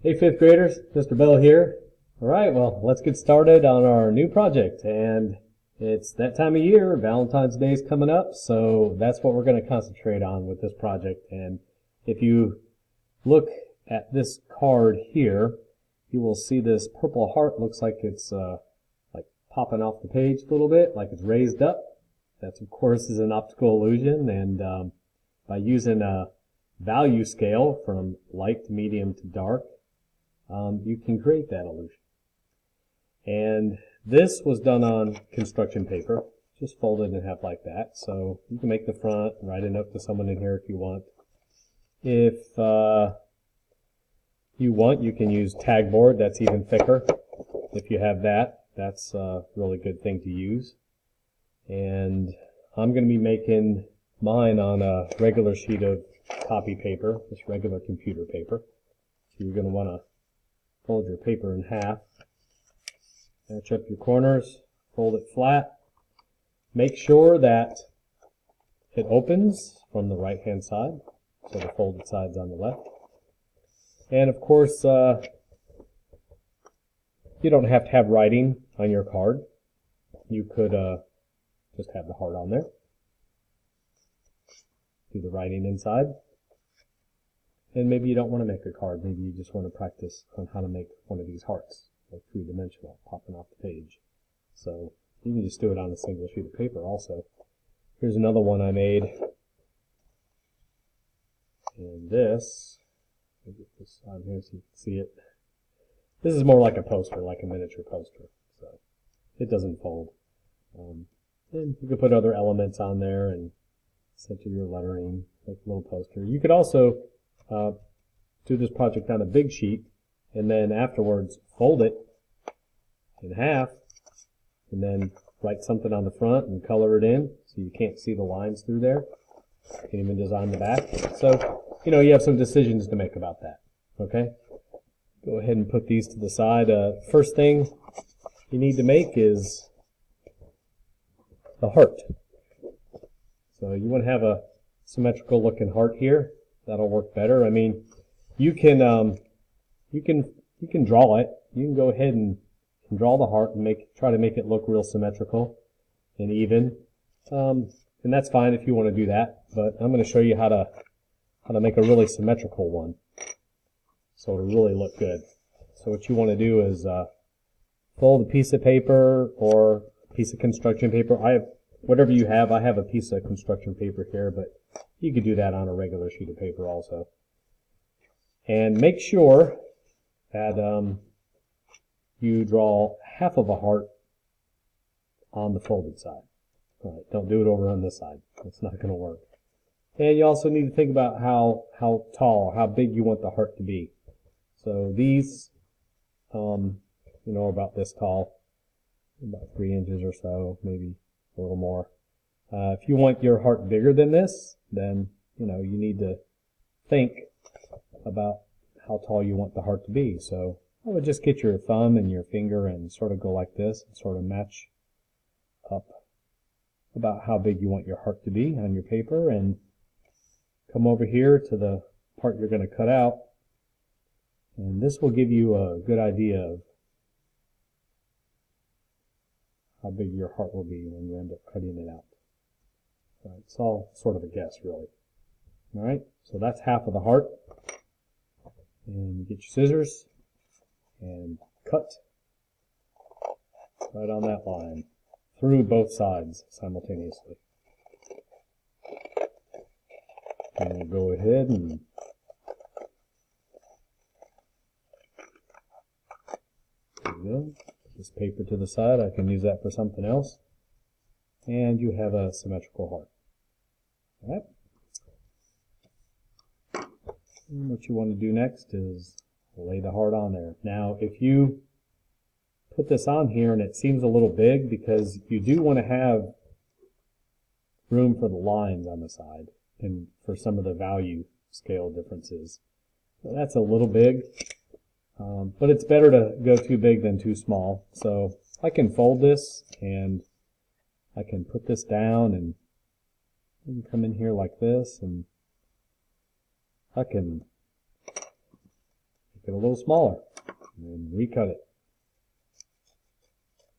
Hey fifth graders, Mr. Bell here. Alright, well, let's get started on our new project. And it's that time of year, Valentine's Day is coming up, so that's what we're going to concentrate on with this project. And if you look at this card here, you will see this purple heart looks like it's like popping off the page a little bit, like it's raised up. That, of course, is an optical illusion, and by using a value scale from light to medium to dark, you can create that illusion. And this was done on construction paper, just folded in half like that. So you can make the front, write a note to someone in here if you want. If you want, you can use tag board, that's even thicker. If you have that, that's a really good thing to use. And I'm going to be making mine on a regular sheet of copy paper, just regular computer paper. So you're going to want to fold your paper in half, match up your corners, fold it flat. Make sure that it opens from the right hand side, so the folded side's on the left. And of course, you don't have to have writing on your card. You could just have the heart on there. Do the writing inside. And maybe you don't want to make a card. Maybe you just want to practice on how to make one of these hearts, like three-dimensional, popping off the page. So you can just do it on a single sheet of paper also. Here's another one I made. And this, let me get this on here so you can see it. This is more like a poster, like a miniature poster. So it doesn't fold. And you can put other elements on there and center your lettering, like a little poster. You could also do this project on a big sheet and then afterwards fold it in half and then write something on the front and color it in so you can't see the lines through there. You can even design the back. So, you have some decisions to make about that. Okay? Go ahead and put these to the side. First thing you need to make is the heart. So you want to have a symmetrical looking heart here. That'll work better. I mean, you can draw it. You can go ahead and draw the heart and try to make it look real symmetrical and even. And that's fine if you want to do that. But I'm going to show you how to make a really symmetrical one, so it'll really look good. So what you want to do is fold a piece of paper or a piece of construction paper. Whatever you have. I have a piece of construction paper here, but you could do that on a regular sheet of paper also. And make sure that you draw half of a heart on the folded side. All right, don't do it over on this side. It's not going to work. And you also need to think about how tall, how big you want the heart to be. So these, are about this tall, about 3 inches or so, maybe a little more. If you want your heart bigger than this, then, you need to think about how tall you want the heart to be. So I would just get your thumb and your finger and sort of go like this and sort of match up about how big you want your heart to be on your paper, and come over here to the part you're going to cut out. And this will give you a good idea of how big your heart will be when you end up cutting it out. Right, it's all sort of a guess, really. All right, so that's half of the heart. And you get your scissors and cut right on that line through both sides simultaneously. And we'll go ahead and there we go. Put this paper to the side. I can use that for something else. And you have a symmetrical heart. All right. And what you want to do next is lay the heart on there. Now, if you put this on here and it seems a little big, because you do want to have room for the lines on the side and for some of the value scale differences. So that's a little big, but it's better to go too big than too small. So I can fold this and I can put this down and come in here like this, and I can get a little smaller, and then recut it.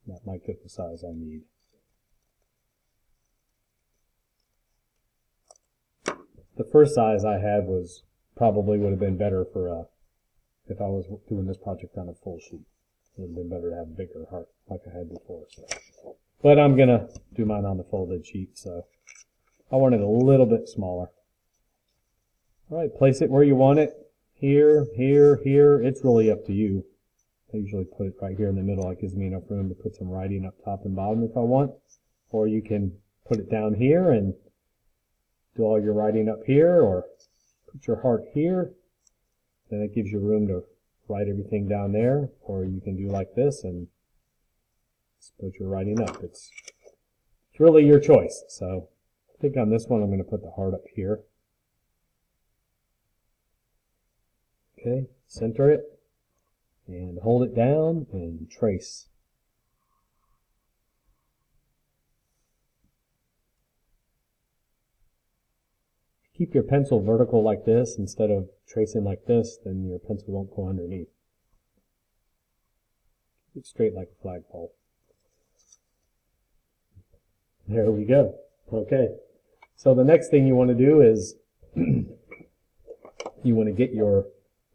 That might get the size I need. The first size I had was probably would have been better for if I was doing this project on a full sheet. It would have been better to have a bigger heart like I had before. So. But I'm going to do mine on the folded sheet, so I want it a little bit smaller. All right, place it where you want it. Here, here, here. It's really up to you. I usually put it right here in the middle. That gives me enough room to put some writing up top and bottom if I want. Or you can put it down here and do all your writing up here, or put your heart here. Then it gives you room to write everything down there. Or you can do like this and put your writing up. It's really your choice. So I think on this one I'm going to put the heart up here. Okay, center it and hold it down and trace. Keep your pencil vertical like this instead of tracing like this, then your pencil won't go underneath. Keep it straight like a flagpole. There we go. Okay. So the next thing you want to do is you want to get your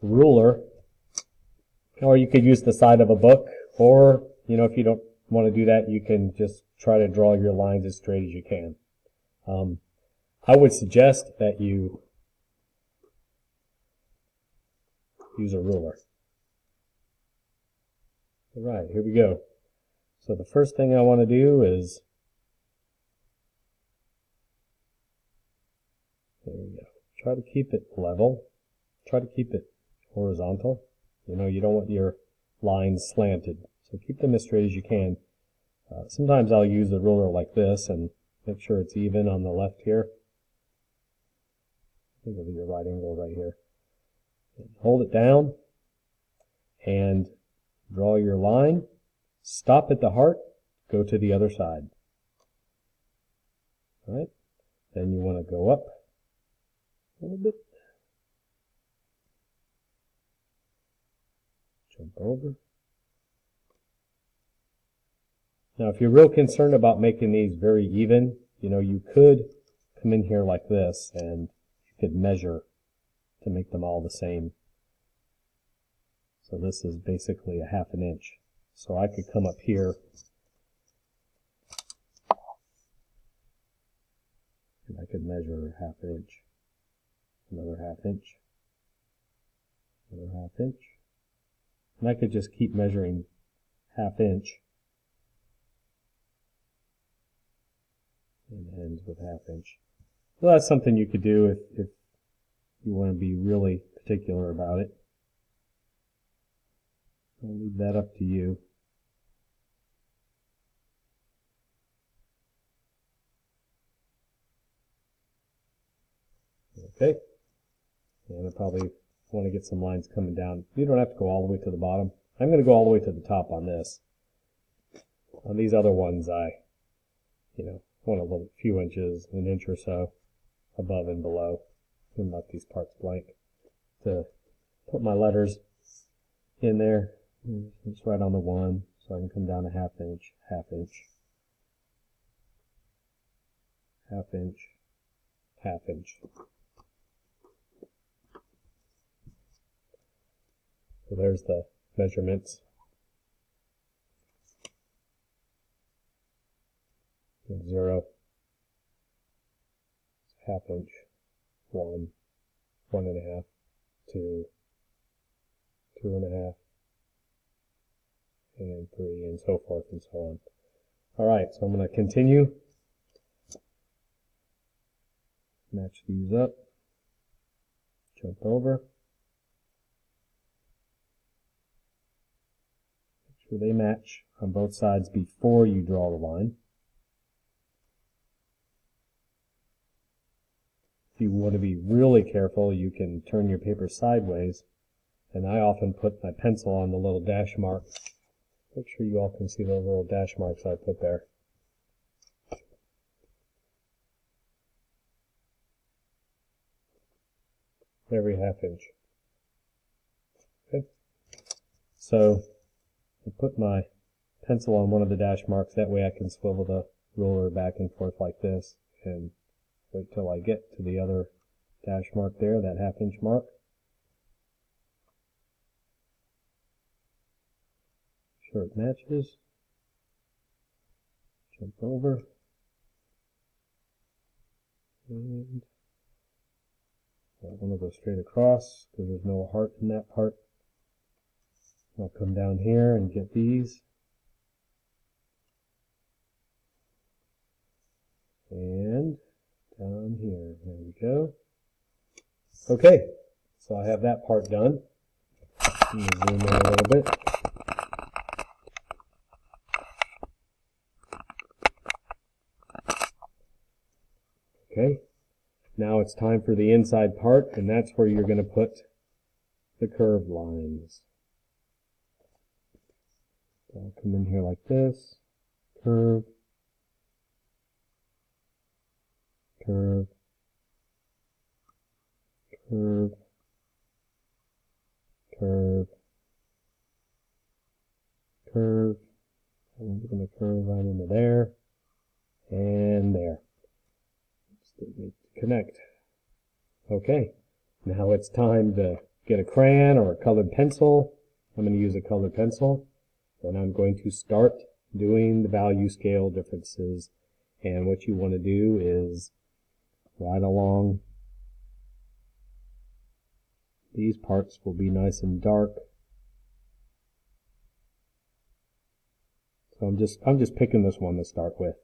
ruler, or you could use the side of a book, or, if you don't want to do that, you can just try to draw your lines as straight as you can. I would suggest that you use a ruler. All right, here we go. So the first thing I want to do is, there we go. Try to keep it level. Try to keep it horizontal. You don't want your lines slanted. So keep them as straight as you can. Sometimes I'll use the ruler like this and make sure it's even on the left here. Think of your right angle right here. Hold it down and draw your line. Stop at the heart. Go to the other side. All right. Then you want to go up a little bit. Jump over. Now, if you're real concerned about making these very even, you could come in here like this and you could measure to make them all the same. So this is basically a 1/2 inch. So I could come up here and I could measure 1/2 inch, another 1/2 inch, another 1/2 inch. And I could just keep measuring 1/2 inch and ends with 1/2 inch. So that's something you could do if you want to be really particular about it. I'll leave that up to you. Okay. And I probably want to get some lines coming down. You don't have to go all the way to the bottom. I'm going to go all the way to the top on this. On these other ones, I, want a few inches, an inch or so above and below. And left these parts blank to put my letters in there. It's right on the 1, so I can come down a 1/2 inch, 1/2 inch, 1/2 inch, 1/2 inch. So there's the measurements. 0, 1/2 inch, 1, 1.5, 2, 2.5, and 3, and so forth and so on. Alright, so I'm going to continue. Match these up. Jump over. Make sure they match on both sides before you draw the line. If you want to be really careful, you can turn your paper sideways, and I often put my pencil on the little dash mark. Make sure you all can see those little dash marks I put there. Every 1/2 inch. Okay. So I put my pencil on one of the dash marks. That way I can swivel the ruler back and forth like this and wait till I get to the other dash mark there, that half-inch mark. Sure it matches. Jump over. And I want to go straight across because there's no heart in that part. I'll come down here and get these. And down here. There we go. Okay, so I have that part done. Let me zoom in a little bit. Okay, now it's time for the inside part, and that's where you're going to put the curved lines. So I'll come in here like this, curve, curve, curve, curve, curve, and we're going to curve right into there, and there. Connect. Okay, now it's time to get a crayon or a colored pencil. I'm going to use a colored pencil, and I'm going to start doing the value scale differences. And what you want to do is right along these parts will be nice and dark. So I'm just picking this one to start with.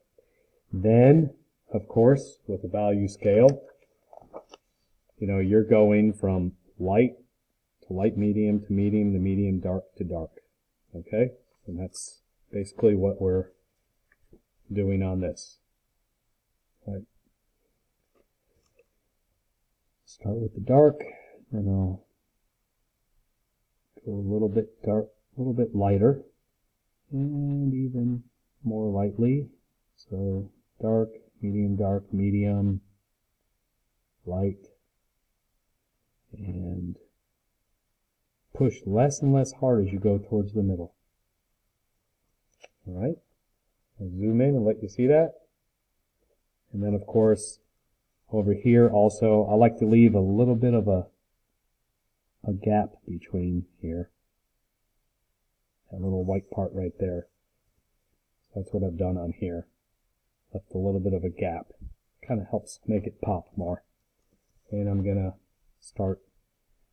Then, of course, with the value scale, you know, you're going from light to light medium to medium to medium dark to dark. Okay? And that's basically what we're doing on this. All right. Start with the dark, and I'll go a little bit dark, a little bit lighter, and even more lightly. So dark, medium, light, and push less and less hard as you go towards the middle. Alright, I'll zoom in and let you see that. And then of course, over here also, I like to leave a little bit of a gap between here. That little white part right there. That's what I've done on here. Left a little bit of a gap. Kind of helps make it pop more. And I'm going to start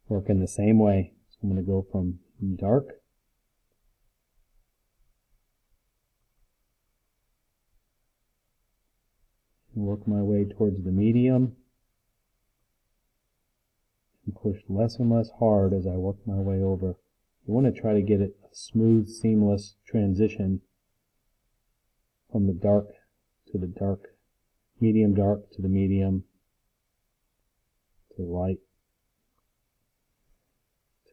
working the same way. So I'm going to go from dark and work my way towards the medium and push less and less hard as I work my way over. You want to try to get it a smooth, seamless transition from the dark to the dark, medium dark to the medium to light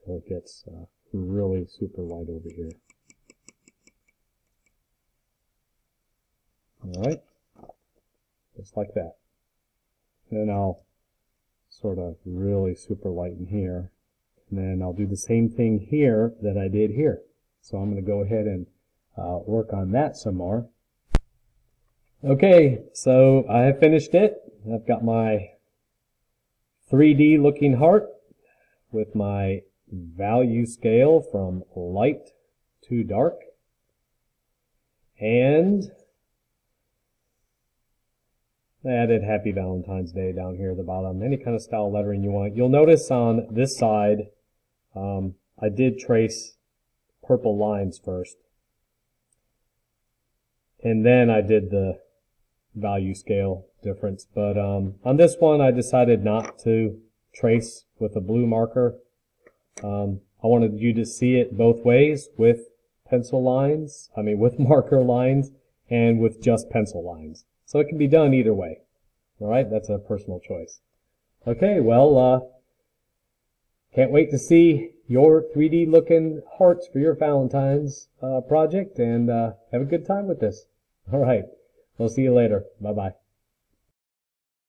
till it gets really super light over here. Alright, just like that. Then I'll sort of really super lighten here. And then I'll do the same thing here that I did here. So I'm going to go ahead and work on that some more. Okay, so I have finished it. I've got my 3D looking heart with my value scale from light to dark. And I added Happy Valentine's Day down here at the bottom. Any kind of style lettering you want. You'll notice on this side, I did trace purple lines first. And then I did the value scale difference. But on this one, I decided not to trace with a blue marker. I wanted you to see it both ways, with pencil lines, with marker lines, and with just pencil lines. So it can be done either way. Alright, that's a personal choice. Okay, well, can't wait to see your 3D looking hearts for your Valentine's project, and have a good time with this. Alright, we'll see you later. Bye-bye.